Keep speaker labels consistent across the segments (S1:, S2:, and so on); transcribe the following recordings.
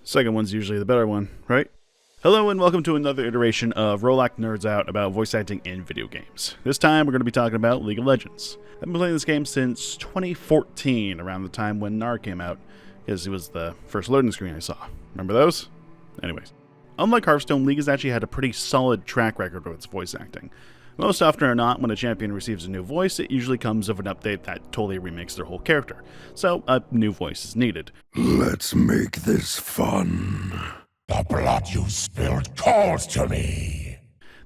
S1: Second one's usually the better one, right? Hello and welcome to another iteration of Rolak Nerds Out about voice acting in video games. This time we're going to be talking about League of Legends. I've been playing this game since 2014, around the time when NAR came out, because it was the first loading screen I saw. Remember those? Anyways. Unlike Hearthstone, League has actually had a pretty solid track record with its voice acting. Most often or not, when a champion receives a new voice, it usually comes with an update that totally remakes their whole character. So, a new voice is needed.
S2: Let's make this fun.
S3: The blood you spilled calls to me.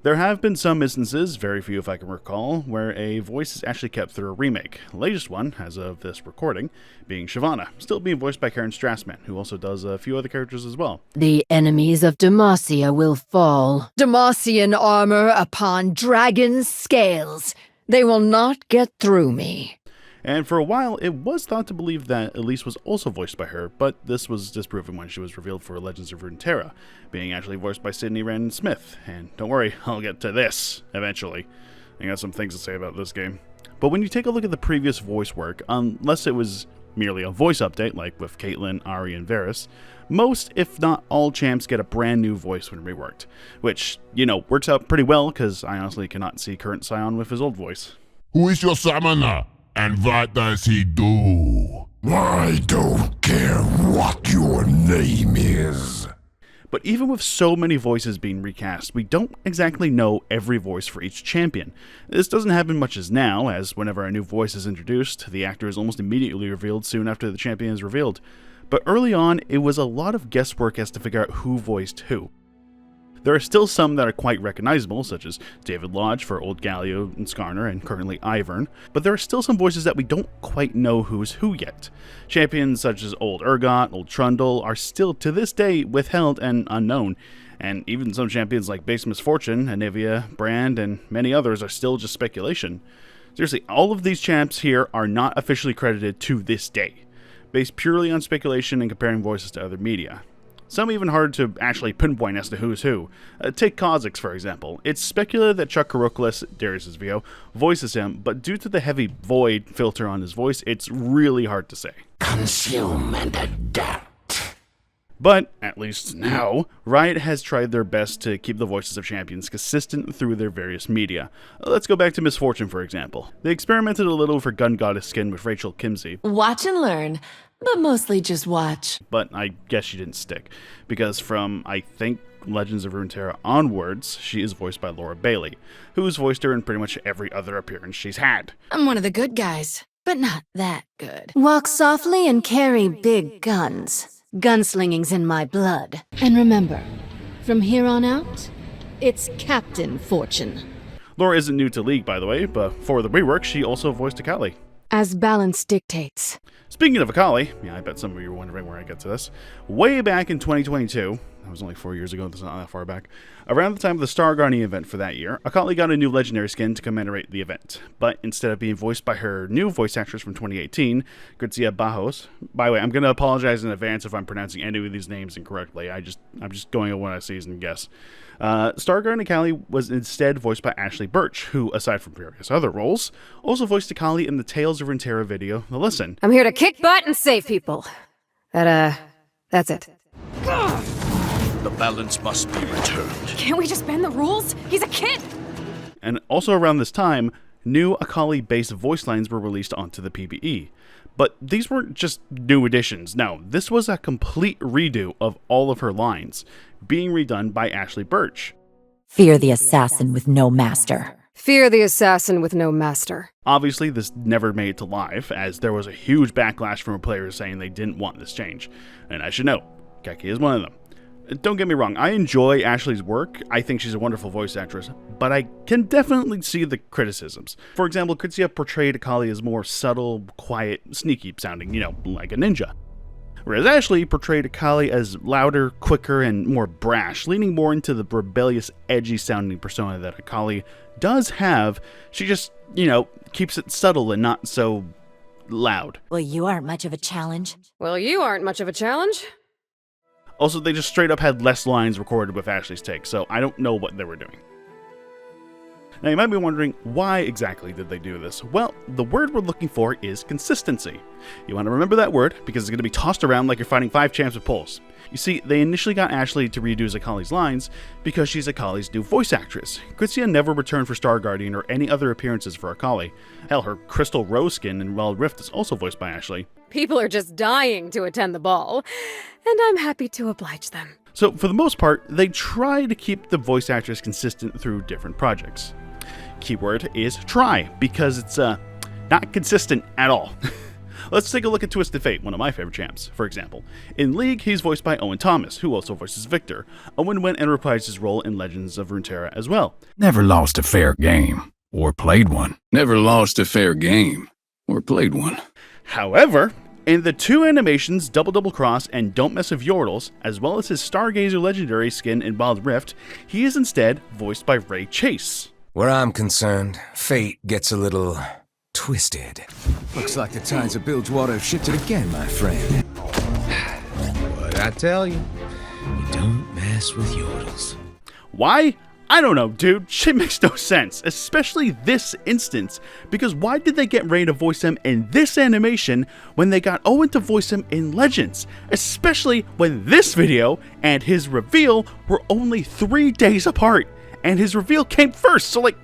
S1: There have been some instances, very few if I can recall, where a voice is actually kept through a remake. The latest one, as of this recording, being Shyvana, still being voiced by Karen Strassman, who also does a few other characters as well.
S4: The enemies of Demacia will fall. Demacian armor upon dragon's scales. They will not get through me.
S1: And for a while, it was thought to believe that Elise was also voiced by her, but this was disproven when she was revealed for Legends of Runeterra, being actually voiced by Sydney Rand Smith. And don't worry, I'll get to this eventually. I got some things to say about this game. But when you take a look at the previous voice work, unless it was merely a voice update, like with Caitlyn, Ahri, and Varus, most, if not all, champs get a brand new voice when reworked. Which, works out pretty well, because I honestly cannot see current Scion with his old voice.
S3: Who is your summoner? And what does he do?
S2: I don't care what your name is.
S1: But even with so many voices being recast, we don't exactly know every voice for each champion. This doesn't happen much as now, as whenever a new voice is introduced, the actor is almost immediately revealed soon after the champion is revealed. But early on, it was a lot of guesswork as to figure out who voiced who. There are still some that are quite recognizable, such as David Lodge for Old Galio and Skarner, and currently Ivern, but there are still some voices that we don't quite know who's who yet. Champions such as Old Urgot, Old Trundle are still to this day withheld and unknown, and even some champions like Base Misfortune, Anivia, Brand, and many others are still just speculation. Seriously, all of these champs here are not officially credited to this day, based purely on speculation and comparing voices to other media. Some even hard to actually pinpoint as to who's who. Take Kha'Zix, for example. It's speculated that Chuck Karoklis, Darius' VO, voices him, but due to the heavy void filter on his voice, it's really hard to say.
S3: Consume and adapt.
S1: But, at least now, Riot has tried their best to keep the voices of champions consistent through their various media. Let's go back to Misfortune, for example. They experimented a little for Gun Goddess skin with Rachel Kimsey.
S5: Watch and learn, but mostly just watch.
S1: But I guess she didn't stick, because from, I think, Legends of Runeterra onwards, she is voiced by Laura Bailey, who's voiced her in pretty much every other appearance she's had.
S5: I'm one of the good guys, but not that good.
S4: Walk softly and carry big guns. Gunslinging's in my blood. And remember, from here on out, it's Captain Fortune.
S1: Laura isn't new to League, by the way, but for the rework, she also voiced Akali.
S4: As balance dictates.
S1: Speaking of Akali, I bet some of you are wondering where I get to this. Way back in 2022, that was only 4 years ago, that's not that far back, around the time of the Star Guardian event for that year, Akali got a new legendary skin to commemorate the event. But instead of being voiced by her new voice actress from 2018, Grzia Bajos, by the way, I'm going to apologize in advance if I'm pronouncing any of these names incorrectly, I'm just going on what I see and guess. Star Guardian Akali was instead voiced by Ashley Birch, who, aside from various other roles, also voiced Akali in the Tales of Runeterra video, The Listen.
S4: I'm here to kick butt and save people. That's it.
S6: The balance must be returned.
S7: Can't we just bend the rules? He's a kid!
S1: And also around this time, new Akali-based voice lines were released onto the PvE. But these weren't just new additions, no, this was a complete redo of all of her lines, being redone by Ashley Birch.
S8: Fear the assassin with no master.
S7: Fear the assassin with no master.
S1: Obviously, this never made it to live, as there was a huge backlash from players saying they didn't want this change. And I should know, Keki is one of them. Don't get me wrong, I enjoy Ashley's work, I think she's a wonderful voice actress, but I can definitely see the criticisms. For example, Grzia portrayed Akali as more subtle, quiet, sneaky sounding, like a ninja. Whereas Ashley portrayed Akali as louder, quicker, and more brash, leaning more into the rebellious, edgy sounding persona that Akali does have. She just, keeps it subtle and not so loud.
S8: Well, you aren't much of a challenge.
S7: Well, you aren't much of a challenge.
S1: Also, they just straight up had less lines recorded with Ashley's take, so I don't know what they were doing. Now you might be wondering, why exactly did they do this? Well, the word we're looking for is consistency. You want to remember that word, because it's going to be tossed around like you're fighting 5 champs with poles. You see, they initially got Ashley to redo Akali's lines because she's Akali's new voice actress. Krisia never returned for Star Guardian or any other appearances for Akali. Hell, her Crystal Rose skin in Wild Rift is also voiced by Ashley.
S7: People are just dying to attend the ball, and I'm happy to oblige them.
S1: So for the most part, they try to keep the voice actress consistent through different projects. Keyword is try, because it's not consistent at all. Let's take a look at Twisted Fate, one of my favorite champs, for example. In League, he's voiced by Owen Thomas, who also voices Victor. Owen went and reprised his role in Legends of Runeterra as well.
S2: Never lost a fair game, or played one.
S9: Never lost a fair game, or played one.
S1: However, in the two animations, Double Cross and Don't Mess with Yordles, as well as his Stargazer legendary skin in Wild Rift, he is instead voiced by Ray Chase.
S10: Where I'm concerned, fate gets a little twisted. Looks like the tides of Bilgewater have shifted again, my friend. What I tell you, you don't mess with Yordles.
S1: Why? I don't know, dude. Shit makes no sense, especially this instance, because why did they get Ray to voice him in this animation when they got Owen to voice him in Legends? Especially when this video and his reveal were only 3 days apart, and his reveal came first, so like,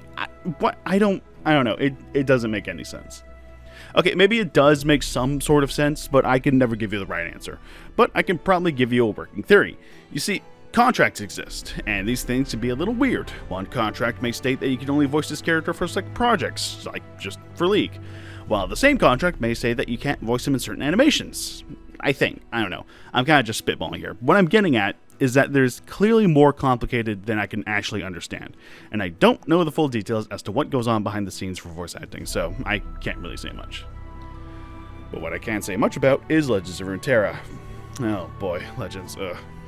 S1: I don't know, it doesn't make any sense. Okay, maybe it does make some sort of sense, but I can never give you the right answer. But I can probably give you a working theory. You see, contracts exist, and these things can be a little weird. One contract may state that you can only voice this character for select projects, like just for League, while the same contract may say that you can't voice him in certain animations. I think. I don't know. I'm kind of just spitballing here. What I'm getting at is that there's clearly more complicated than I can actually understand, and I don't know the full details as to what goes on behind the scenes for voice acting, so I can't really say much. But what I can say much about is Legends of Runeterra. Oh boy, Legends,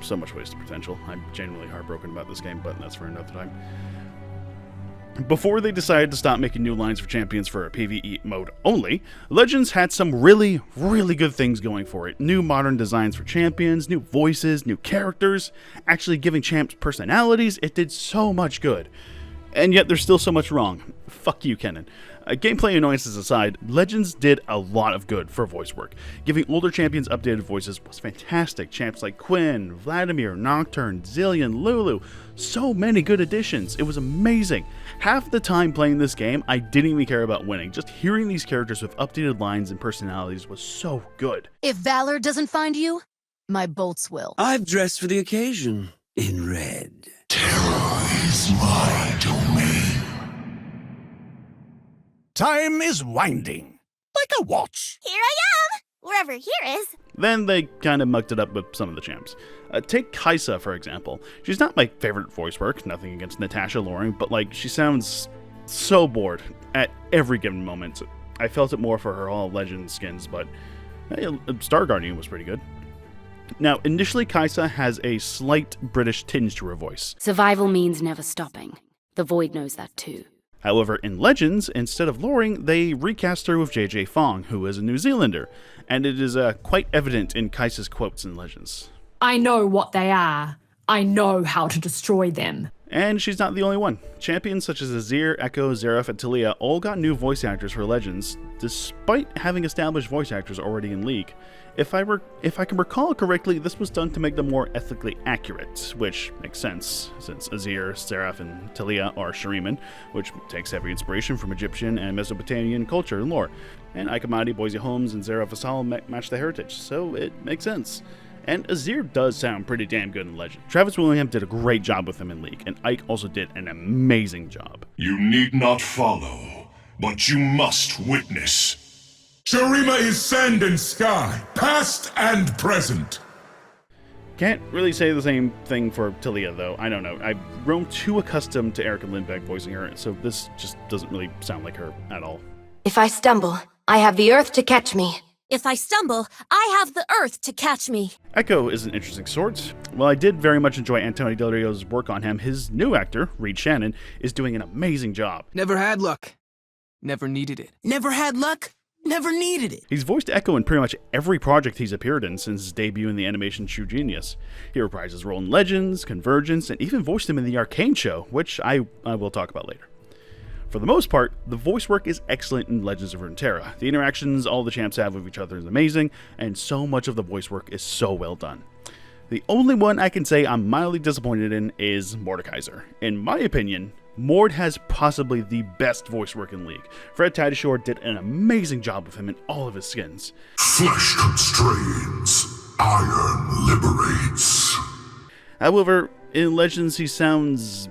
S1: so much wasted potential. I'm genuinely heartbroken about this game, but that's for another time. Before they decided to stop making new lines for champions for a PvE mode only, Legends had some really good things going for it. New modern designs for champions, new voices, new characters, actually giving champs personalities. It did so much good. And yet there's still so much wrong. Fuck you, Kennen. Gameplay annoyances aside, Legends did a lot of good for voice work. Giving older champions updated voices was fantastic. Champs like Quinn, Vladimir, Nocturne, Zillion, Lulu. So many good additions. It was amazing. Half the time playing this game, I didn't even care about winning. Just hearing these characters with updated lines and personalities was so good.
S11: If Valor doesn't find you, my bolts will.
S12: I've dressed for the occasion in red.
S2: Terror is my domain. Time is winding, like a watch.
S13: Here I am, wherever here is.
S1: Then they kind of mucked it up with some of the champs. Take Kaisa, for example. She's not my favorite voice work, nothing against Natasha Loring, but like, she sounds so bored at every given moment. I felt it more for her all Legend skins, but Star Guardian was pretty good. Now, initially, Kaisa has a slight British tinge to her voice.
S4: Survival means never stopping. The Void knows that too.
S1: However, in Legends, instead of Loring, they recast her with JJ Fong, who is a New Zealander, and it is quite evident in Kaisa's quotes in Legends.
S14: I know what they are. I know how to destroy them.
S1: And she's not the only one. Champions such as Azir, Echo, Xerath, and Talia all got new voice actors for Legends, despite having established voice actors already in League. If I can recall correctly, this was done to make them more ethically accurate, which makes sense, since Azir, Xerath, and Talia are Shuriman, which takes heavy inspiration from Egyptian and Mesopotamian culture and lore. And Ikamadi, Boise Holmes, and Xerath Vassal match the heritage, so it makes sense. And Azir does sound pretty damn good in Legend. Travis Willingham did a great job with him in League, and Ike also did an amazing job.
S3: You need not follow, but you must witness.
S2: Shurima is sand and sky, past and present.
S1: Can't really say the same thing for Talia, though. I don't know. I've grown too accustomed to Erica Lindbeck voicing her, so this just doesn't really sound like her at all.
S13: If I stumble, I have the earth to catch me.
S11: If I stumble, I have the earth to catch me.
S1: Echo is an interesting sort. While I did very much enjoy Antonio Del Rio's work on him, his new actor, Reed Shannon, is doing an amazing job.
S10: Never had luck. Never needed it. Never had luck. Never needed it.
S1: He's voiced Echo in pretty much every project he's appeared in since his debut in the animation True Genius. He reprised his role in Legends, Convergence, and even voiced him in the Arcane show, which I will talk about later. For the most part, the voice work is excellent in Legends of Runeterra. The interactions all the champs have with each other is amazing, and so much of the voice work is so well done. The only one I can say I'm mildly disappointed in is Mordekaiser. In my opinion, Mord has possibly the best voice work in League. Fred Tatasciore did an amazing job with him in all of his skins.
S2: Flesh constrains, iron liberates.
S1: However, in Legends he sounds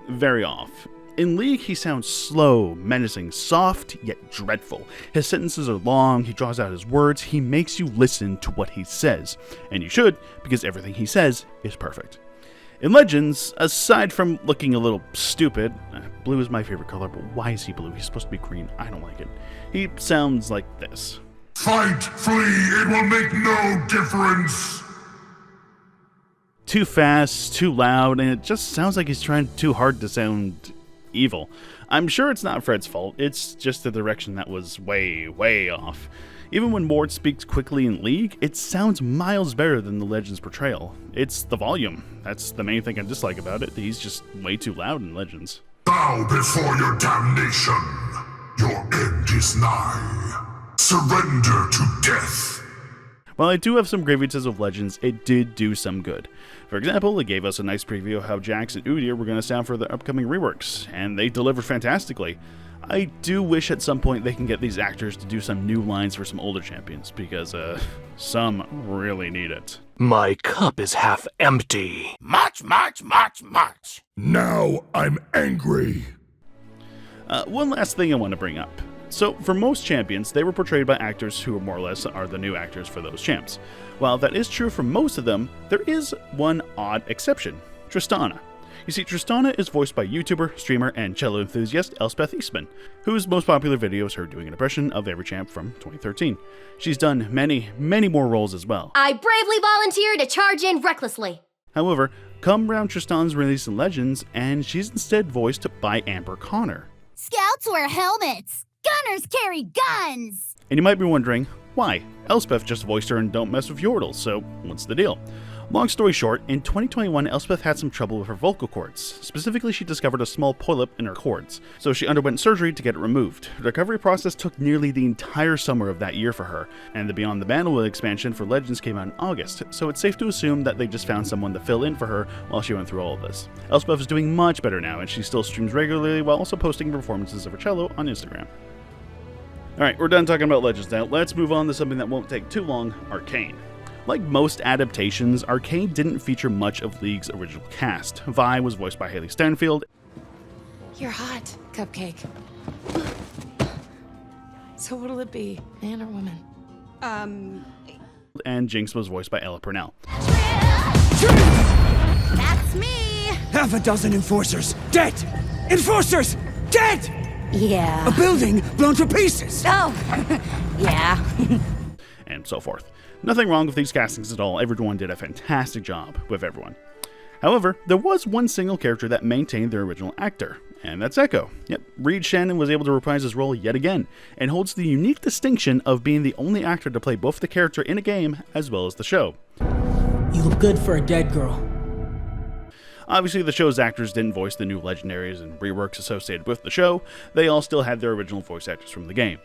S1: very off. In League, he sounds slow, menacing, soft, yet dreadful. His sentences are long, he draws out his words, he makes you listen to what he says. And you should, because everything he says is perfect. In Legends, aside from looking a little stupid, blue is my favorite color, but why is he blue? He's supposed to be green, I don't like it. He sounds like this.
S2: Fight, flee, it will make no difference.
S1: Too fast, too loud, and it just sounds like he's trying too hard to sound evil. I'm sure it's not Fred's fault, it's just the direction that was way off. Even when Mord speaks quickly in League, it sounds miles better than the Legends portrayal. It's the volume. That's the main thing I dislike about it. He's just way too loud in Legends.
S2: Bow before your damnation. Your end is nigh. Surrender to death.
S1: While I do have some grievances with Legends, it did do some good. For example, it gave us a nice preview of how Jax and Udyr were going to sound for the upcoming reworks, and they delivered fantastically. I do wish at some point they can get these actors to do some new lines for some older champions, because, some really need it.
S6: My cup is half empty.
S2: Much. Now I'm angry.
S1: One last thing I want to bring up. So, for most champions, they were portrayed by actors who more or less are the new actors for those champs. While that is true for most of them, there is one odd exception, Tristana. You see, Tristana is voiced by YouTuber, streamer, and cello enthusiast Elspeth Eastman, whose most popular video is her doing an impression of every champ from 2013. She's done many more roles as well.
S13: I bravely volunteer to charge in recklessly.
S1: However, come round Tristana's release in Legends, and she's instead voiced by Amber Connor.
S15: Scouts wear helmets. Gunners carry guns!
S1: And you might be wondering, why? Elspeth just voiced her in Don't Mess with Yordle, so what's the deal? Long story short, in 2021, Elspeth had some trouble with her vocal cords. Specifically, she discovered a small polyp in her cords, so she underwent surgery to get it removed. The recovery process took nearly the entire summer of that year for her, and the Beyond the Bannerlord expansion for Legends came out in August, so it's safe to assume that they just found someone to fill in for her while she went through all of this. Elspeth is doing much better now, and she still streams regularly while also posting performances of her cello on Instagram. Alright, we're done talking about Legends now. Let's move on to something that won't take too long, Arcane. Like most adaptations, Arcane didn't feature much of League's original cast. Vi was voiced by Haley Stanfield.
S5: You're hot, Cupcake. So what'll it be, man or woman?
S1: And Jinx was voiced by Ella Purnell.
S15: That's me!
S12: Half a dozen enforcers dead! Enforcers dead!
S8: Yeah.
S12: A building blown to pieces!
S8: Oh, yeah.
S1: And so forth. Nothing wrong with these castings at all, everyone did a fantastic job with everyone. However, there was one single character that maintained their original actor, and that's Echo. Yep, Reed Shannon was able to reprise his role yet again, and holds the unique distinction of being the only actor to play both the character in a game as well as the show.
S16: You look good for a dead girl.
S1: Obviously, the show's actors didn't voice the new legendaries and reworks associated with the show, they all still had their original voice actors from the game,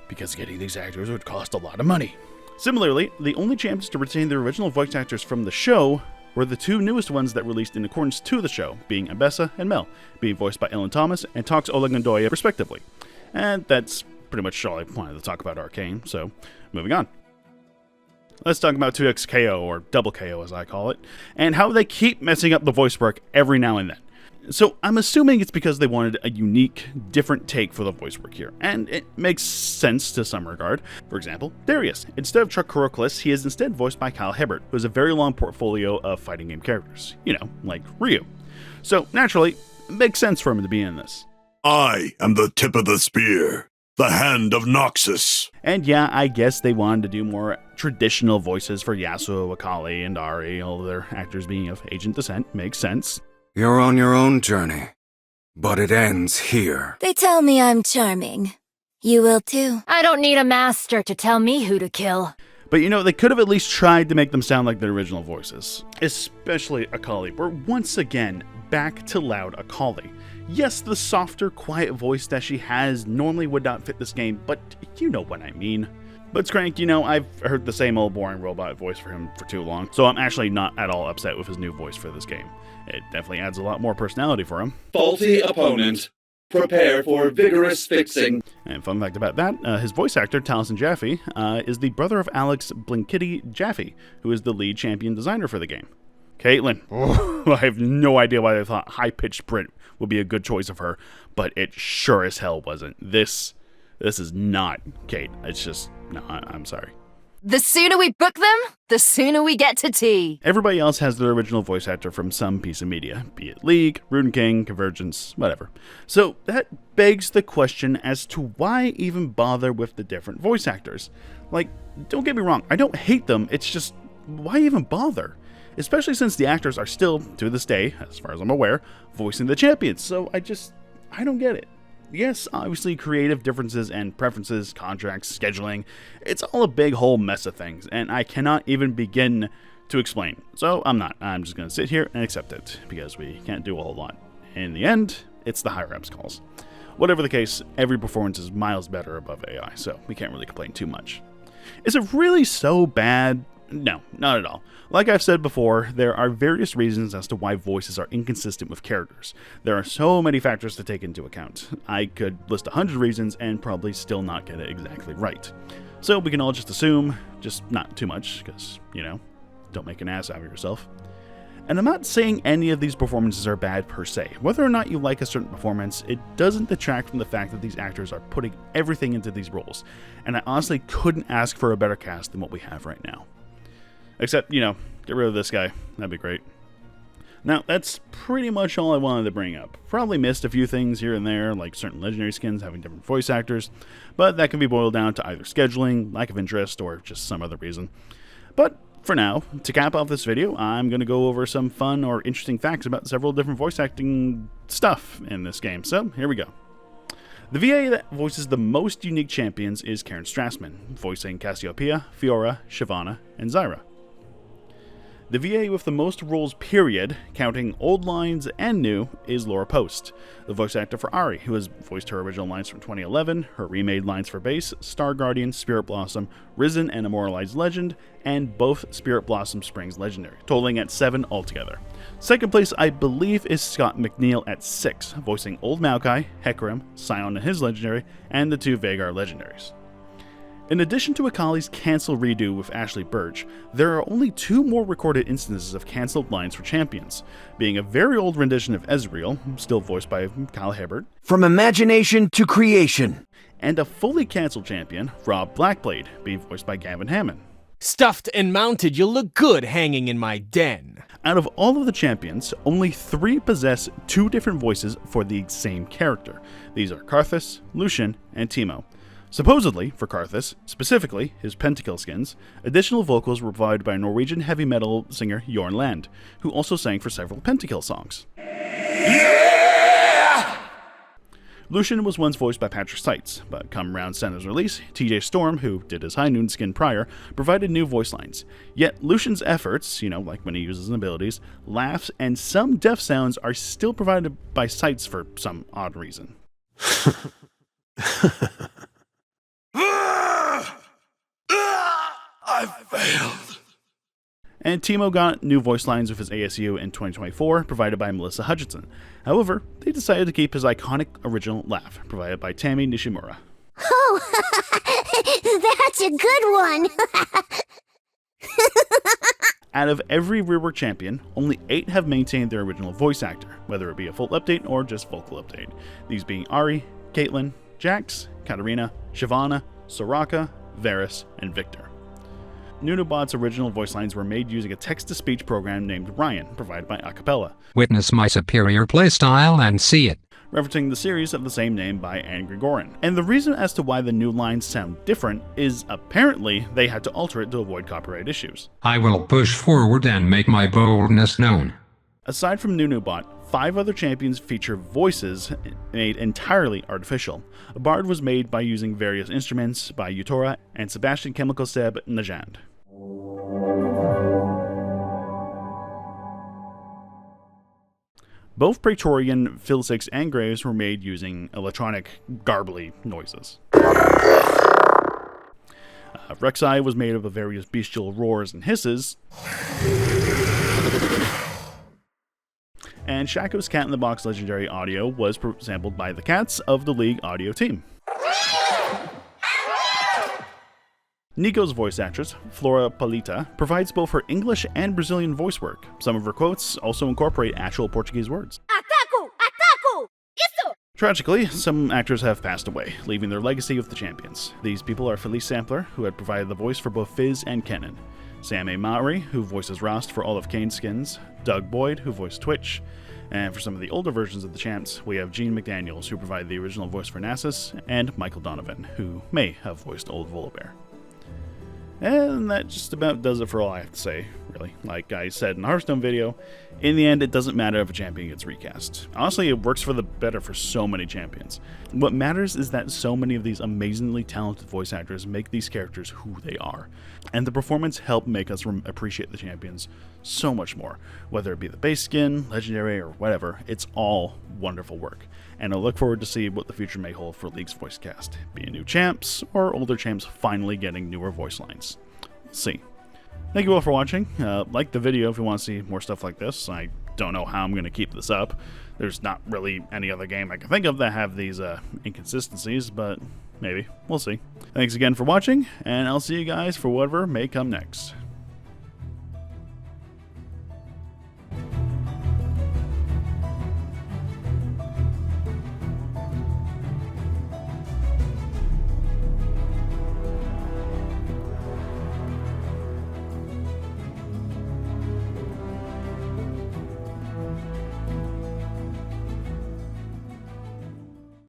S1: because getting these actors would cost a lot of money. Similarly, the only champions to retain their original voice actors from the show were the two newest ones that released in accordance to the show, being Ambessa and Mel, being voiced by Ellen Thomas and Tox Olagundoya respectively. And that's pretty much all I wanted to talk about Arcane, so moving on. Let's talk about 2x KO, or double KO as I call it, and how they keep messing up the voice work every now and then. So I'm assuming it's because they wanted a unique, different take for the voice work here, and it makes sense to some regard. For example, Darius. Instead of Chuck Coroclis, he is instead voiced by Kyle Hibbert, who has a very long portfolio of fighting game characters, you know, like Ryu. So naturally, it makes sense for him to be in this.
S2: I am the tip of the spear, the hand of Noxus.
S1: And yeah, I guess they wanted to do more traditional voices for Yasuo, Akali, and Ari, all of their actors being of Asian descent, makes sense.
S10: You're on your own journey, but it ends here.
S8: They tell me I'm charming. You will too.
S13: I don't need a master to tell me who to kill.
S1: But you know, they could have at least tried to make them sound like their original voices. Especially Akali. We're once again back to loud Akali. Yes, the softer, quiet voice that she has normally would not fit this game, but you know what I mean. But Crank, you know, I've heard the same old boring robot voice for him for too long, so I'm actually not at all upset with his new voice for this game. It definitely adds a lot more personality for him.
S17: Faulty opponent. Prepare for vigorous fixing.
S1: And fun fact about that, his voice actor, Taliesin Jaffe, is the brother of Alex Blinkitty Jaffe, who is the lead champion designer for the game. Caitlyn. I have no idea why they thought high-pitched sprint would be a good choice of her, but it sure as hell wasn't. This is not Kate. It's just, no, I'm sorry.
S11: The sooner we book them, the sooner we get to tea.
S1: Everybody else has their original voice actor from some piece of media, be it League, Rune King, Convergence, whatever. So that begs the question as to why even bother with the different voice actors. Like, don't get me wrong, I don't hate them, it's just, why even bother? Especially since the actors are still, to this day, as far as I'm aware, voicing the champions, so I don't get it. Yes, obviously creative differences and preferences, contracts, scheduling, it's all a big whole mess of things, and I cannot even begin to explain. So I'm just going to sit here and accept it, because we can't do a whole lot. In the end, it's the higher-ups calls. Whatever the case, every performance is miles better above AI, so we can't really complain too much. Is it really so bad? No, not at all. Like I've said before, there are various reasons as to why voices are inconsistent with characters. There are so many factors to take into account. I could list 100 reasons and probably still not get it exactly right. So we can all just assume, just not too much, because, you know, don't make an ass out of yourself. And I'm not saying any of these performances are bad per se. Whether or not you like a certain performance, it doesn't detract from the fact that these actors are putting everything into these roles. And I honestly couldn't ask for a better cast than what we have right now. Except, you know, get rid of this guy. That'd be great. Now, that's pretty much all I wanted to bring up. Probably missed a few things here and there, like certain legendary skins having different voice actors, but that can be boiled down to either scheduling, lack of interest, or just some other reason. But for now, to cap off this video, I'm going to go over some fun or interesting facts about several different voice acting stuff in this game. So, here we go. The VA that voices the most unique champions is Karen Strassman, voicing Cassiopeia, Fiora, Shyvana, and Zyra. The VA with the most roles period, counting old lines and new, is Laura Post, the voice actor for Ahri, who has voiced her original lines from 2011, her remade lines for Base, Star Guardian, Spirit Blossom, Risen and Immortalized Legend, and both Spirit Blossom Springs Legendary, totaling at 7 altogether. Second place, I believe, is Scott McNeil at 6, voicing Old Maokai, Hecarim, Scion and his Legendary, and the 2 Vhagar Legendaries. In addition to Akali's cancel redo with Ashley Burch, there are only 2 more recorded instances of cancelled lines for champions, being a very old rendition of Ezreal, still voiced by Kyle Hibbert,
S12: from imagination to creation,
S1: and a fully cancelled champion, Rob Blackblade, being voiced by Gavin Hammond.
S18: Stuffed and mounted, you'll look good hanging in my den.
S1: Out of all of the champions, only 3 possess 2 different voices for the same character. These are Karthus, Lucian, and Teemo. Supposedly, for Karthus, specifically his Pentakill skins, additional vocals were provided by Norwegian heavy metal singer Jorn Land, who also sang for several Pentakill songs.
S2: Yeah!
S1: Lucian was once voiced by Patrick Seitz, but come round Senna's release, TJ Storm, who did his High Noon skin prior, provided new voice lines. Yet Lucian's efforts, you know, like when he uses his abilities, laughs, and some death sounds are still provided by Seitz for some odd reason.
S2: I failed.
S1: And Teemo got new voice lines with his ASU in 2024, provided by Melissa Hutchinson. However, they decided to keep his iconic original laugh, provided by Tammy Nishimura.
S15: Oh, that's a good one.
S1: Out of every rework champion, only 8 have maintained their original voice actor, whether it be a full update or just vocal update. These being Ahri, Caitlyn, Jax, Katarina, Shyvana, Soraka, Varus, and Victor. Nunobot's original voice lines were made using a text-to-speech program named Ryan, provided by Acapella.
S19: Witness my superior playstyle and see it.
S1: Referencing the series of the same name by Anne Gregorin. And the reason as to why the new lines sound different is apparently they had to alter it to avoid copyright issues.
S19: I will push forward and make my boldness known.
S1: Aside from Nunobot, 5 other champions feature voices made entirely artificial. A bard was made by using various instruments by Utora and Sebastian Chemical Seb Najand. Both Praetorian, Philsix, and Graves were made using electronic, garbly noises. Rek'Sai was made up of various bestial roars and hisses, and Shaco's Cat in the Box legendary audio was sampled by the cats of the League audio team. Nico's voice actress, Flora Palita, provides both her English and Brazilian voice work. Some of her quotes also incorporate actual Portuguese words.
S15: Ataco! Ataco! Isso!
S1: Tragically, some actors have passed away, leaving their legacy with the champions. These people are Felice Sampler, who had provided the voice for both Fizz and Kennen, Sam A. Mowry, who voices Rost for all of Kane's skins, Doug Boyd, who voiced Twitch, and for some of the older versions of the champs, we have Gene McDaniels, who provided the original voice for Nasus, and Michael Donovan, who may have voiced Old Volibear. And that just about does it for all I have to say, really. Like I said in the Hearthstone video, in the end, it doesn't matter if a champion gets recast. Honestly, it works for the better for so many champions. What matters is that so many of these amazingly talented voice actors make these characters who they are. And the performance helped make us appreciate the champions so much more. Whether it be the base skin, legendary, or whatever, it's all wonderful work. And I look forward to see what the future may hold for League's voice cast, be it new champs, or older champs finally getting newer voice lines. We'll see. Thank you all for watching. Like the video if you want to see more stuff like this. I don't know how I'm going to keep this up. There's not really any other game I can think of that have these inconsistencies, but maybe. We'll see. Thanks again for watching, and I'll see you guys for whatever may come next.